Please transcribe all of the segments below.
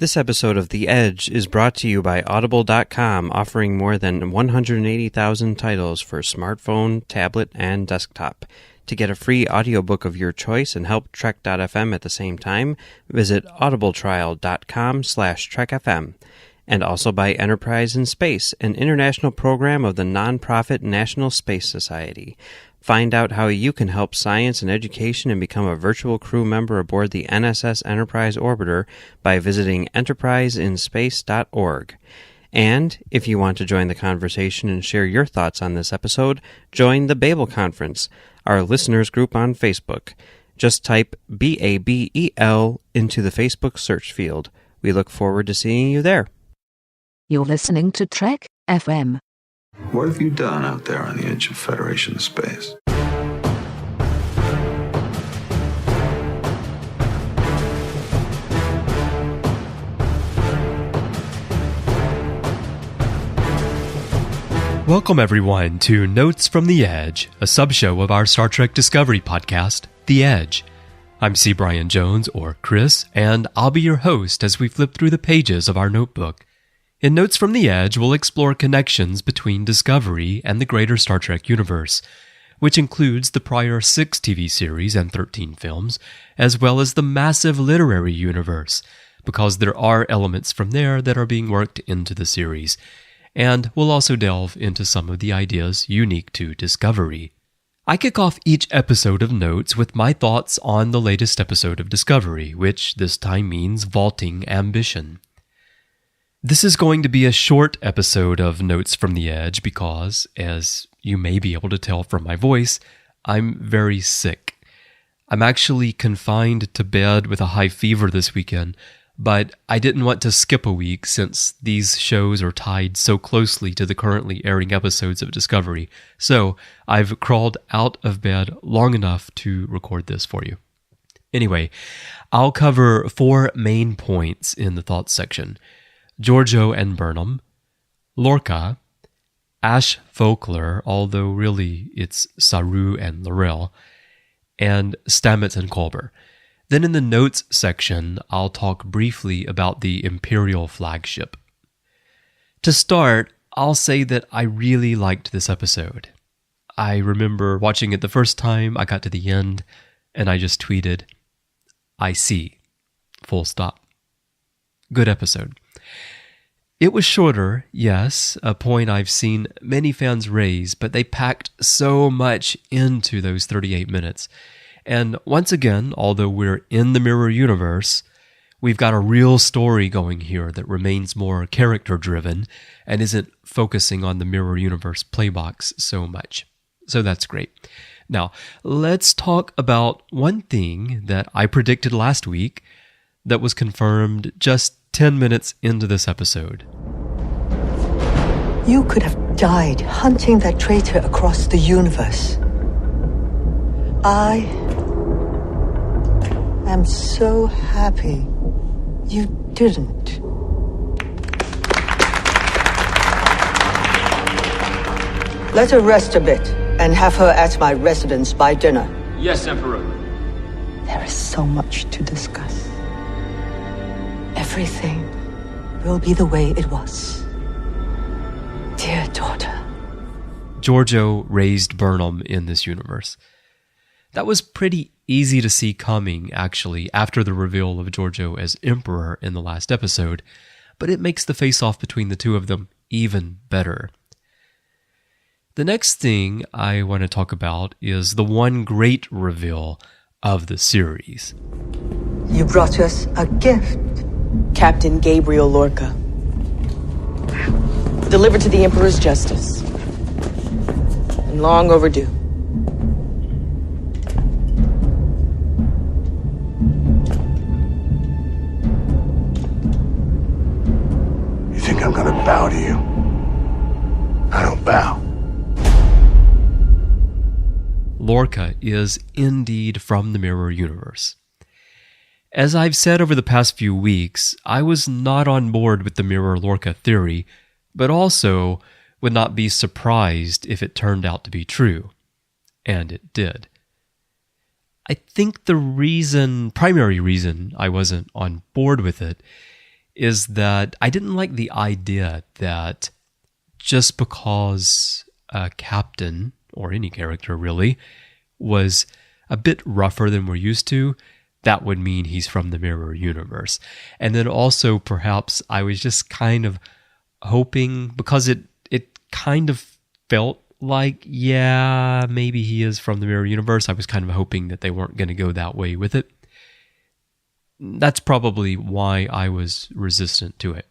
This episode of The Edge is brought to you by Audible.com, offering more than 180,000 titles for smartphone, tablet, and desktop. To get a free audiobook of your choice and help Trek.fm at the same time, visit audibletrial.com/trekfm. And also by Enterprise in Space, an international program of the nonprofit National Space Society. Find out how you can help science and education and become a virtual crew member aboard the NSS Enterprise Orbiter by visiting enterpriseinspace.org. And if you want to join the conversation and share your thoughts on this episode, join the Babel Conference, our listeners group on Facebook. Just type BABEL into the Facebook search field. We look forward to seeing you there. You're listening to Trek FM. What have you done out there on the edge of Federation space? Welcome everyone to Notes from the Edge, a sub-show of our Star Trek Discovery podcast, The Edge. I'm C Bryan Jones, or Chris, and I'll be your host as we flip through the pages of our notebook. In Notes from the Edge, we'll explore connections between Discovery and the greater Star Trek universe, which includes the prior 6 TV series and 13 films, as well as the massive literary universe, because there are elements from there that are being worked into the series. And we'll also delve into some of the ideas unique to Discovery. I kick off each episode of Notes with my thoughts on the latest episode of Discovery, which this time means Vaulting Ambition. This is going to be a short episode of Notes from the Edge because, as you may be able to tell from my voice, I'm very sick. I'm actually confined to bed with a high fever this weekend, but I didn't want to skip a week since these shows are tied so closely to the currently airing episodes of Discovery, so I've crawled out of bed long enough to record this for you. Anyway, I'll cover 4 main points in the thoughts section: Georgiou and Burnham, Lorca, Ash Voqler, although really it's Saru and L'Rell, and Stamets and Culber. Then in the notes section, I'll talk briefly about the Imperial flagship. To start, I'll say that I really liked this episode. I remember watching it the first time I got to the end, and I just tweeted, "I see. Full stop." Good episode. It was shorter, yes, a point I've seen many fans raise, but they packed so much into those 38 minutes. And once again, although we're in the mirror universe, we've got a real story going here that remains more character-driven and isn't focusing on the mirror universe playbox so much. So that's great. Now, let's talk about one thing that I predicted last week that was confirmed just 10 minutes into this episode. You could have died hunting that traitor across the universe. I am so happy you didn't. Let her rest a bit and have her at my residence by dinner. Yes, Emperor. There is so much to discuss. Everything will be the way it was. Dear daughter. Georgiou raised Burnham in this universe. That was pretty easy to see coming, actually, after the reveal of Georgiou as Emperor in the last episode, but it makes the face-off between the two of them even better. The next thing I want to talk about is the one great reveal of the series. You brought us a gift. Captain Gabriel Lorca. Delivered to the Emperor's justice. And long overdue. You think I'm gonna bow to you? I don't bow. Lorca is indeed from the mirror universe. As I've said over the past few weeks, I was not on board with the mirror Lorca theory, but also would not be surprised if it turned out to be true. And it did. I think the primary reason I wasn't on board with it is that I didn't like the idea that just because a captain, or any character really, was a bit rougher than we're used to, that would mean he's from the mirror universe. And then also perhaps I was just kind of hoping, because it kind of felt like, yeah, maybe he is from the mirror universe. I was kind of hoping that they weren't going to go that way with it. That's probably why I was resistant to it.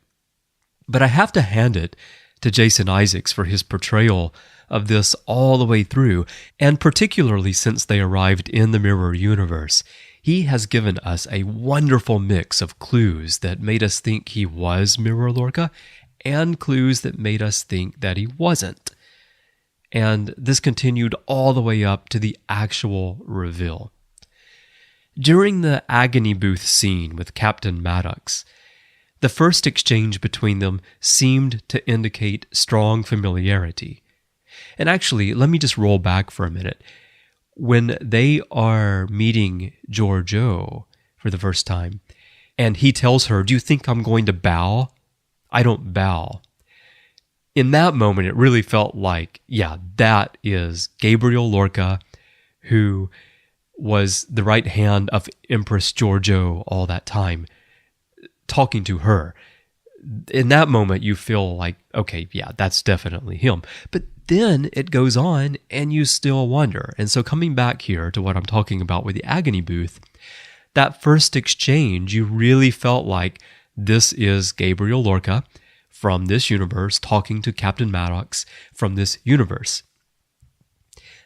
But I have to hand it to Jason Isaacs for his portrayal of this all the way through, and particularly since they arrived in the mirror universe. He has given us a wonderful mix of clues that made us think he was Mirror Lorca and clues that made us think that he wasn't. And this continued all the way up to the actual reveal. During the agony booth scene with Captain Maddox, the first exchange between them seemed to indicate strong familiarity. And actually, let me just roll back for a minute. When they are meeting Georgiou for the first time, and he tells her, "Do you think I'm going to bow? I don't bow." In that moment, it really felt like, yeah, that is Gabriel Lorca, who was the right hand of Empress Georgiou all that time, talking to her. In that moment, you feel like, okay, yeah, that's definitely him. But then it goes on and you still wonder. And so coming back here to what I'm talking about with the agony booth, that first exchange, you really felt like this is Gabriel Lorca from this universe talking to Captain Maddox from this universe.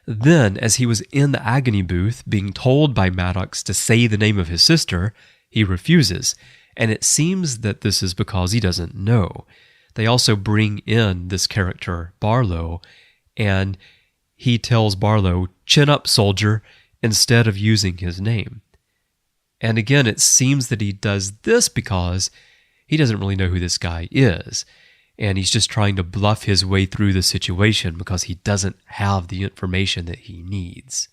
Then, as he was in the agony booth being told by Maddox to say the name of his sister, he refuses. And it seems that this is because he doesn't know. They also bring in this character, Barlow, and he tells Barlow, "Chin up, soldier," instead of using his name. And again, it seems that he does this because he doesn't really know who this guy is. And he's just trying to bluff his way through the situation because he doesn't have the information that he needs.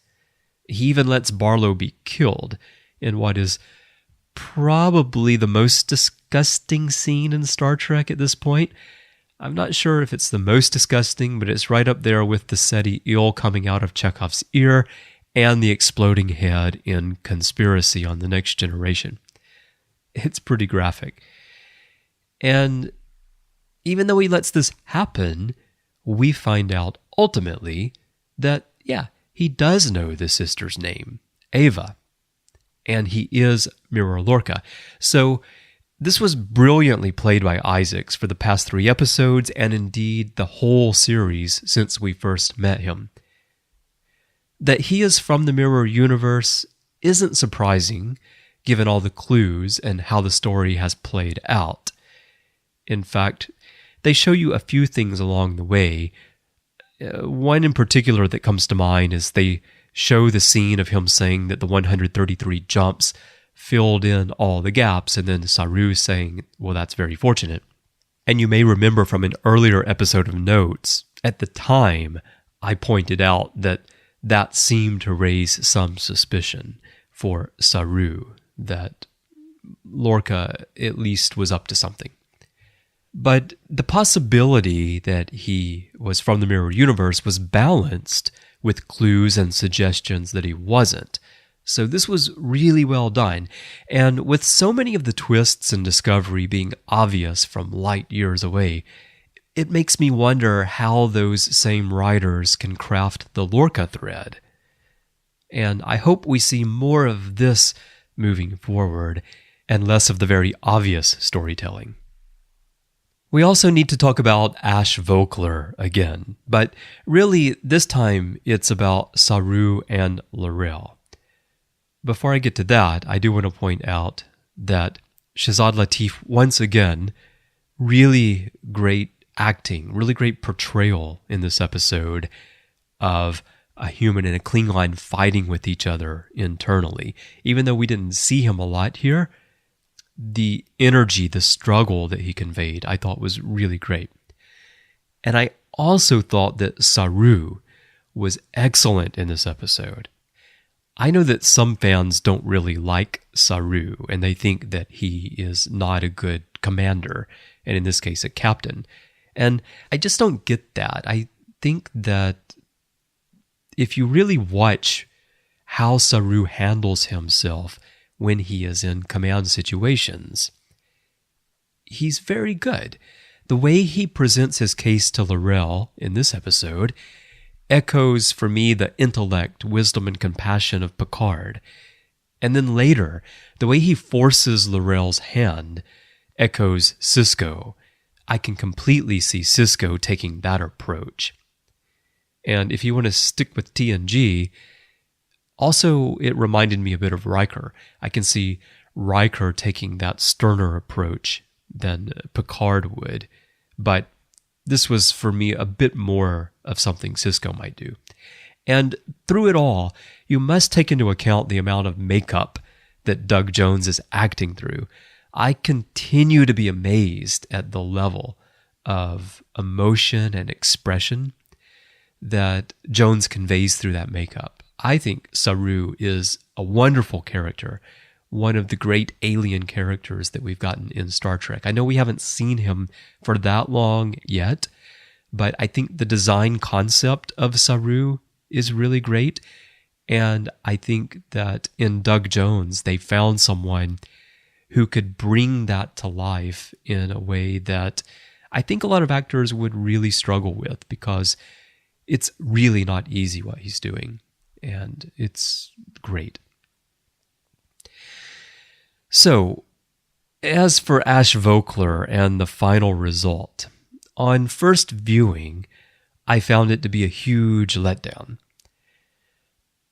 He even lets Barlow be killed in what is probably the most disgusting scene in Star Trek at this point. I'm not sure if it's the most disgusting, but it's right up there with the Seti eel coming out of Chekhov's ear and the exploding head in Conspiracy on the Next Generation. It's pretty graphic. And even though he lets this happen, we find out ultimately that, yeah, he does know the sister's name, Ava. And he is Mirror Lorca. So this was brilliantly played by Isaacs for the past 3 episodes, and indeed the whole series since we first met him. That he is from the Mirror universe isn't surprising, given all the clues and how the story has played out. In fact, they show you a few things along the way. One in particular that comes to mind is they show the scene of him saying that the 133 jumps filled in all the gaps, and then Saru saying, well, that's very fortunate. And you may remember from an earlier episode of Notes, at the time, I pointed out that that seemed to raise some suspicion for Saru, that Lorca at least was up to something. But the possibility that he was from the Mirror universe was balanced with clues and suggestions that he wasn't. So this was really well done. And with so many of the twists in Discovery being obvious from light years away, it makes me wonder how those same writers can craft the Lorca thread. And I hope we see more of this moving forward and less of the very obvious storytelling. We also need to talk about Ash Voqler again, but really this time it's about Saru and L'Rell. Before I get to that, I do want to point out that Shazad Latif, once again, really great acting, really great portrayal in this episode of a human and a Klingon fighting with each other internally. Even though we didn't see him a lot here, the energy, the struggle that he conveyed, I thought was really great. And I also thought that Saru was excellent in this episode. I know that some fans don't really like Saru, and they think that he is not a good commander, and in this case, a captain. And I just don't get that. I think that if you really watch how Saru handles himself when he is in command situations, he's very good. The way he presents his case to L'Rell in this episode echoes for me the intellect, wisdom, and compassion of Picard. And then later, the way he forces L'Rell's hand echoes Sisko. I can completely see Sisko taking that approach. And if you want to stick with TNG, also it reminded me a bit of Riker. I can see Riker taking that sterner approach than Picard would. But this was, for me, a bit more of something Sisko might do. And through it all, you must take into account the amount of makeup that Doug Jones is acting through. I continue to be amazed at the level of emotion and expression that Jones conveys through that makeup. I think Saru is a wonderful character, one of the great alien characters that we've gotten in Star Trek. I know we haven't seen him for that long yet, but I think the design concept of Saru is really great. And I think that in Doug Jones, they found someone who could bring that to life in a way that I think a lot of actors would really struggle with, because it's really not easy what he's doing. And it's great. So, as for Ash Voqler and the final result, on first viewing, I found it to be a huge letdown.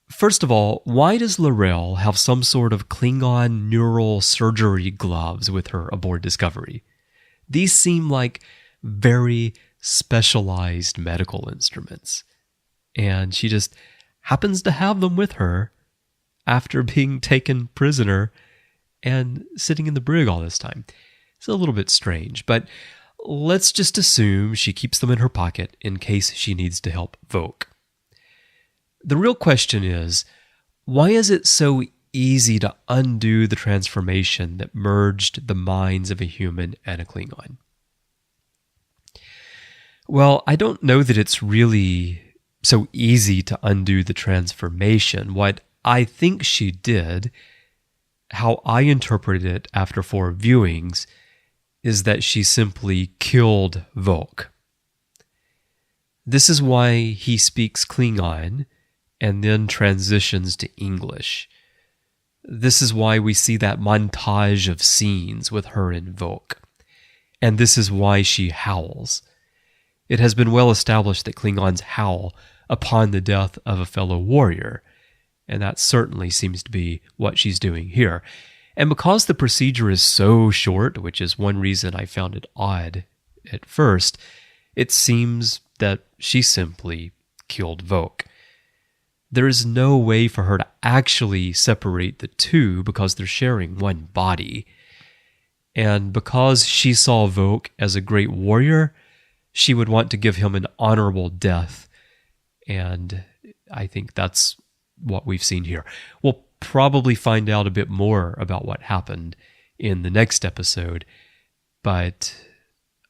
First of all, why does L'Rell have some sort of Klingon neural surgery gloves with her aboard Discovery? These seem like very specialized medical instruments, and she just happens to have them with her after being taken prisoner and sitting in the brig all this time. It's a little bit strange, but let's just assume she keeps them in her pocket in case she needs to help Voq. The real question is, why is it so easy to undo the transformation that merged the minds of a human and a Klingon? Well, I don't know that it's really so easy to undo the transformation. What I think she did, how I interpreted it after 4 viewings, is that she simply killed Voq. This is why he speaks Klingon and then transitions to English. This is why we see that montage of scenes with her and Voq. And this is why she howls. It has been well established that Klingons howl upon the death of a fellow warrior, and that certainly seems to be what she's doing here. And because the procedure is so short, which is one reason I found it odd at first, it seems that she simply killed Voq. There is no way for her to actually separate the two because they're sharing one body. And because she saw Voq as a great warrior, she would want to give him an honorable death. And I think that's what we've seen here. We'll probably find out a bit more about what happened in the next episode, but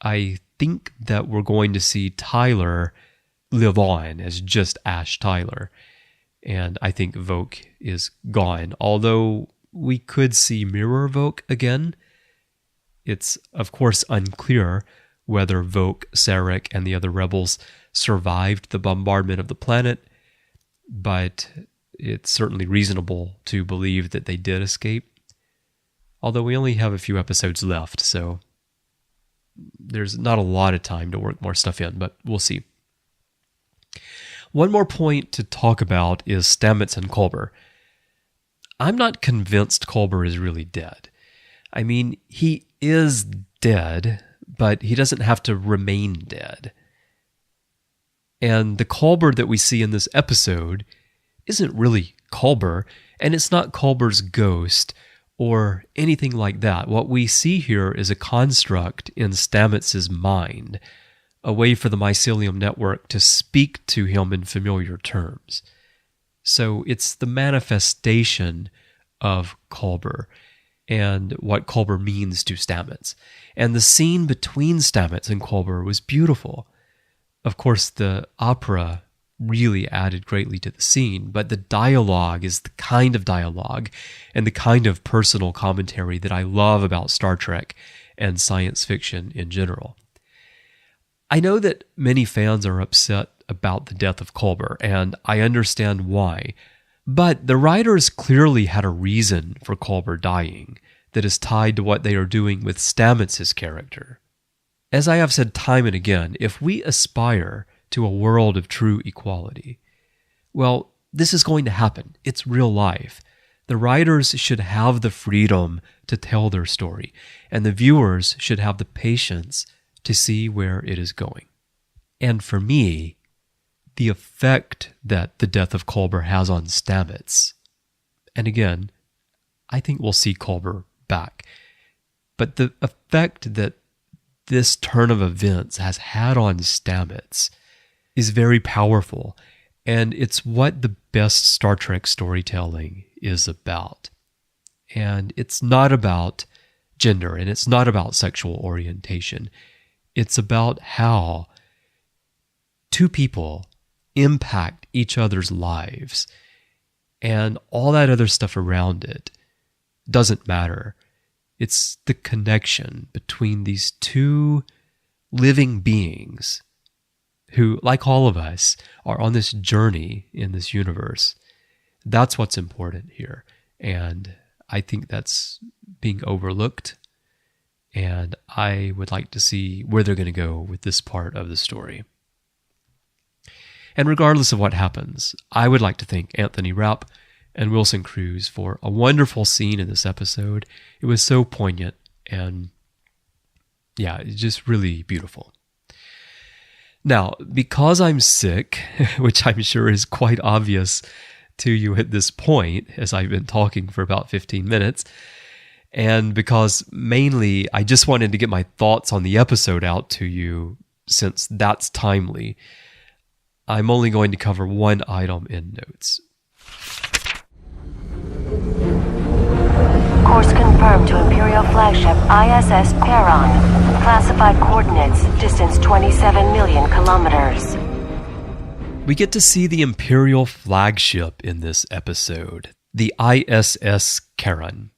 I think that we're going to see Tyler live on as just Ash Tyler. And I think Voq is gone. Although we could see Mirror Voq again, it's of course unclear whether Voq, Sarek, and the other rebels survived the bombardment of the planet, but it's certainly reasonable to believe that they did escape. Although we only have a few episodes left, so there's not a lot of time to work more stuff in, but we'll see. One more point to talk about is Stamets and Culber. I'm not convinced Culber is really dead. I mean, he is dead, but he doesn't have to remain dead. And the Culber that we see in this episode isn't really Culber, and it's not Culber's ghost or anything like that. What we see here is a construct in Stamets' mind, a way for the mycelium network to speak to him in familiar terms. So it's the manifestation of Culber and what Culber means to Stamets. And the scene between Stamets and Culber was beautiful. Of course, the opera really added greatly to the scene, but the dialogue is the kind of dialogue and the kind of personal commentary that I love about Star Trek and science fiction in general. I know that many fans are upset about the death of Culber, and I understand why, but the writers clearly had a reason for Culber dying that is tied to what they are doing with Stamets' character. As I have said time and again, if we aspire to a world of true equality, well, this is going to happen. It's real life. The writers should have the freedom to tell their story, and the viewers should have the patience to see where it is going. And for me, the effect that the death of Culber has on Stamets, and again, I think we'll see Culber back, but the effect that this turn of events has had on Stamets is very powerful, and it's what the best Star Trek storytelling is about. And it's not about gender, and it's not about sexual orientation. It's about how two people impact each other's lives, and all that other stuff around it doesn't matter. It's the connection between these two living beings who, like all of us, are on this journey in this universe. That's what's important here. And I think that's being overlooked. And I would like to see where they're going to go with this part of the story. And regardless of what happens, I would like to thank Anthony Rapp and Wilson Cruz for a wonderful scene in this episode. It was so poignant and, yeah, it's just really beautiful. Now, because I'm sick, which I'm sure is quite obvious to you at this point, as I've been talking for about 15 minutes, and because mainly I just wanted to get my thoughts on the episode out to you since that's timely, I'm only going to cover one item in notes. Course confirmed to Imperial flagship ISS Charon. Classified coordinates, distance 27 million kilometers. We get to see the Imperial flagship in this episode, the ISS Charon.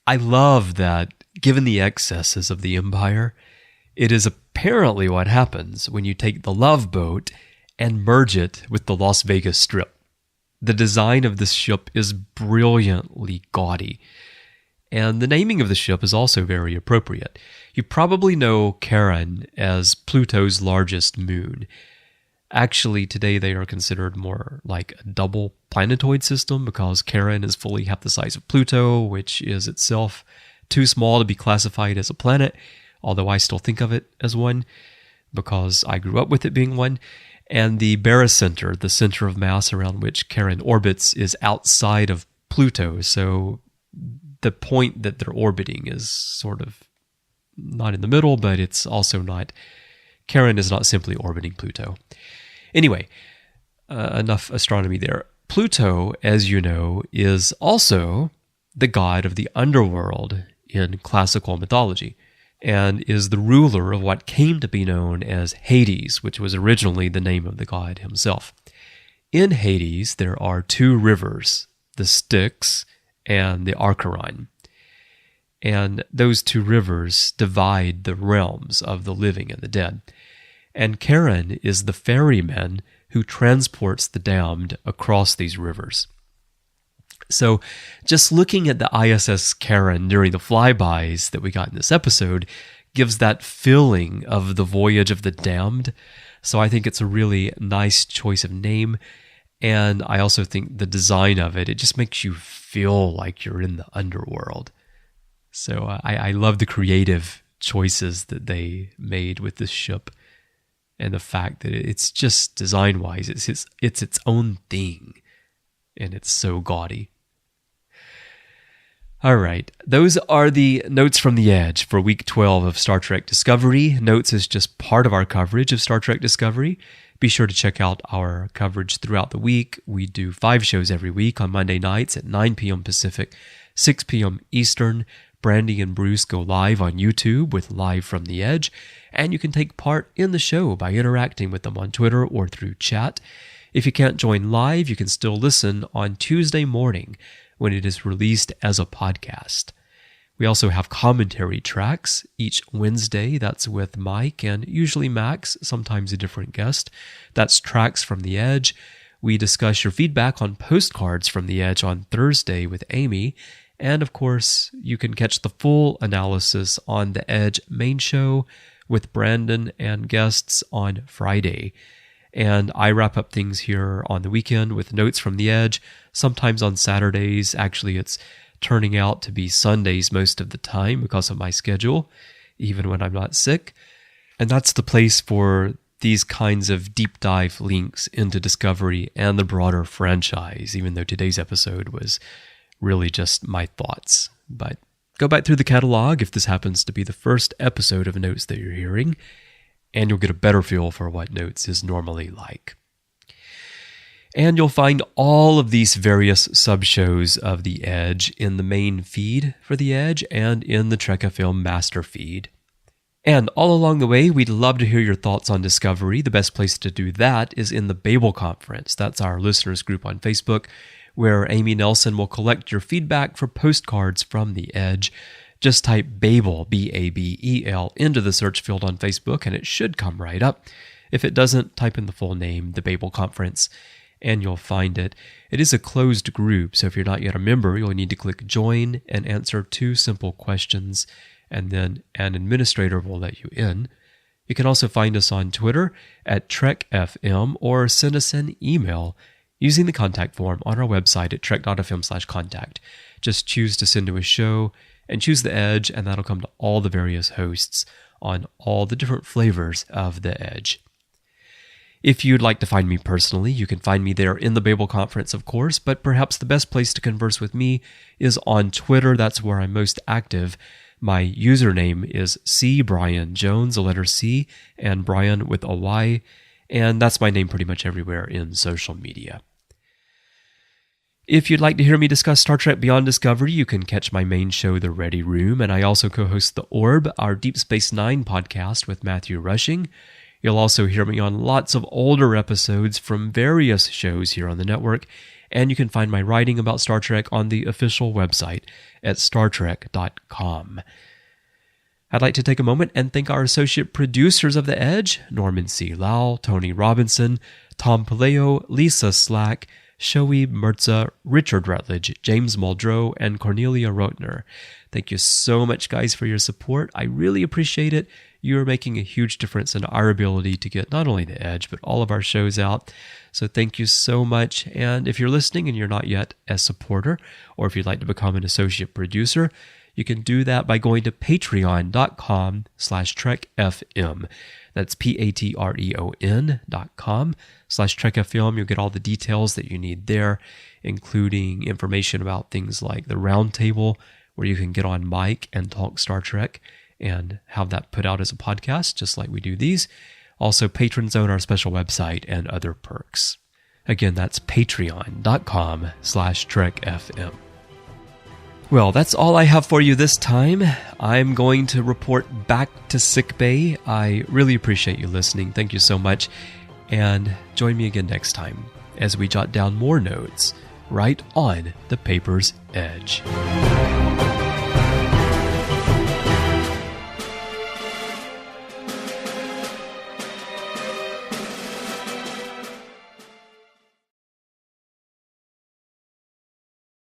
I love that, given the excesses of the Empire, it is apparently what happens when you take the Love Boat and merge it with the Las Vegas Strip. The design of this ship is brilliantly gaudy, and the naming of the ship is also very appropriate. You probably know Charon as Pluto's largest moon. Actually, today they are considered more like a double planetoid system because Charon is fully half the size of Pluto, which is itself too small to be classified as a planet, although I still think of it as one because I grew up with it being one. And the barycenter, the center of mass around which Charon orbits, is outside of Pluto, so the point that they're orbiting is sort of not in the middle, but it's also not... Charon is not simply orbiting Pluto. Anyway, enough astronomy there. Pluto, as you know, is also the god of the underworld in classical mythology, and is the ruler of what came to be known as Hades, which was originally the name of the god himself. In Hades, there are two rivers, the Styx and the Acheron. And those two rivers divide the realms of the living and the dead. And Charon is the ferryman who transports the damned across these rivers. So just looking at the ISS Charon during the flybys that we got in this episode gives that feeling of the voyage of the damned. So I think it's a really nice choice of name. And I also think the design of it just makes you feel like you're in the underworld. So I love the creative choices that they made with this ship. And the fact that it's just design-wise, it's its own thing. And it's so gaudy. All right, those are the notes from the Edge for week 12 of Star Trek Discovery. Notes is just part of our coverage of Star Trek Discovery. Be sure to check out our coverage throughout the week. We do 5 shows every week on Monday nights at 9 p.m. Pacific, 6 p.m. Eastern. Brandy and Bruce go live on YouTube with Live from the Edge, and you can take part in the show by interacting with them on Twitter or through chat. If you can't join live, you can still listen on Tuesday morning when it is released as a podcast. We also have commentary tracks each Wednesday. That's with Mike and usually Max, sometimes a different guest. That's Tracks from the Edge. We discuss your feedback on postcards from the Edge on Thursday with Amy. And of course, you can catch the full analysis on the Edge main show with Brandon and guests on Friday. And I wrap up things here on the weekend with notes from the Edge, sometimes on Saturdays. Actually, it's turning out to be Sundays most of the time because of my schedule, even when I'm not sick. And that's the place for these kinds of deep dive links into Discovery and the broader franchise, even though today's episode was really just my thoughts. But go back through the catalog if this happens to be the first episode of Notes that you're hearing, and you'll get a better feel for what Notes is normally like. And you'll find all of these various sub-shows of The Edge in the main feed for The Edge and in the Trek FM master feed. And all along the way, we'd love to hear your thoughts on Discovery. The best place to do that is in the Babel Conference. That's our listeners group on Facebook, where Amy Nelson will collect your feedback for postcards from The Edge. Just type Babel, B-A-B-E-L, into the search field on Facebook, and it should come right up. If it doesn't, type in the full name, the Babel Conference, and you'll find it. It is a closed group, so if you're not yet a member, you'll need to click Join and answer 2 simple questions, and then an administrator will let you in. You can also find us on Twitter at TrekFM or send us an email using the contact form on our website at trek.fm/contact. Just choose to send to a show and choose the Edge, and that'll come to all the various hosts on all the different flavors of the Edge. If you'd like to find me personally, you can find me there in the Babel Conference, of course, but perhaps the best place to converse with me is on Twitter. That's where I'm most active. My username is C Bryan Jones, a letter C, and Bryan with a Y, and that's my name pretty much everywhere in social media. If you'd like to hear me discuss Star Trek Beyond Discovery, you can catch my main show, The Ready Room, and I also co-host The Orb, our Deep Space Nine podcast with Matthew Rushing. You'll also hear me on lots of older episodes from various shows here on the network, and you can find my writing about Star Trek on the official website at startrek.com. I'd like to take a moment and thank our associate producers of The Edge, Norman C. Lau, Tony Robinson, Tom Paleo, Lisa Slack, Shoaib Mirza, Richard Rutledge, James Muldrow, and Cornelia Rotner. Thank you so much, guys, for your support. I really appreciate it. You are making a huge difference in our ability to get not only The Edge, but all of our shows out. So thank you so much. And if you're listening and you're not yet a supporter, or if you'd like to become an associate producer, you can do that by going to patreon.com/TrekFM. That's patreon.com/TrekFM. You'll get all the details that you need there, including information about things like the Roundtable, where you can get on mic and talk Star Trek and have that put out as a podcast, just like we do these. Also, patrons own our special website and other perks. Again, that's patreon.com/TrekFM. Well, that's all I have for you this time. I'm going to report back to sickbay. I really appreciate you listening. Thank you so much. And join me again next time as we jot down more notes right on the paper's edge.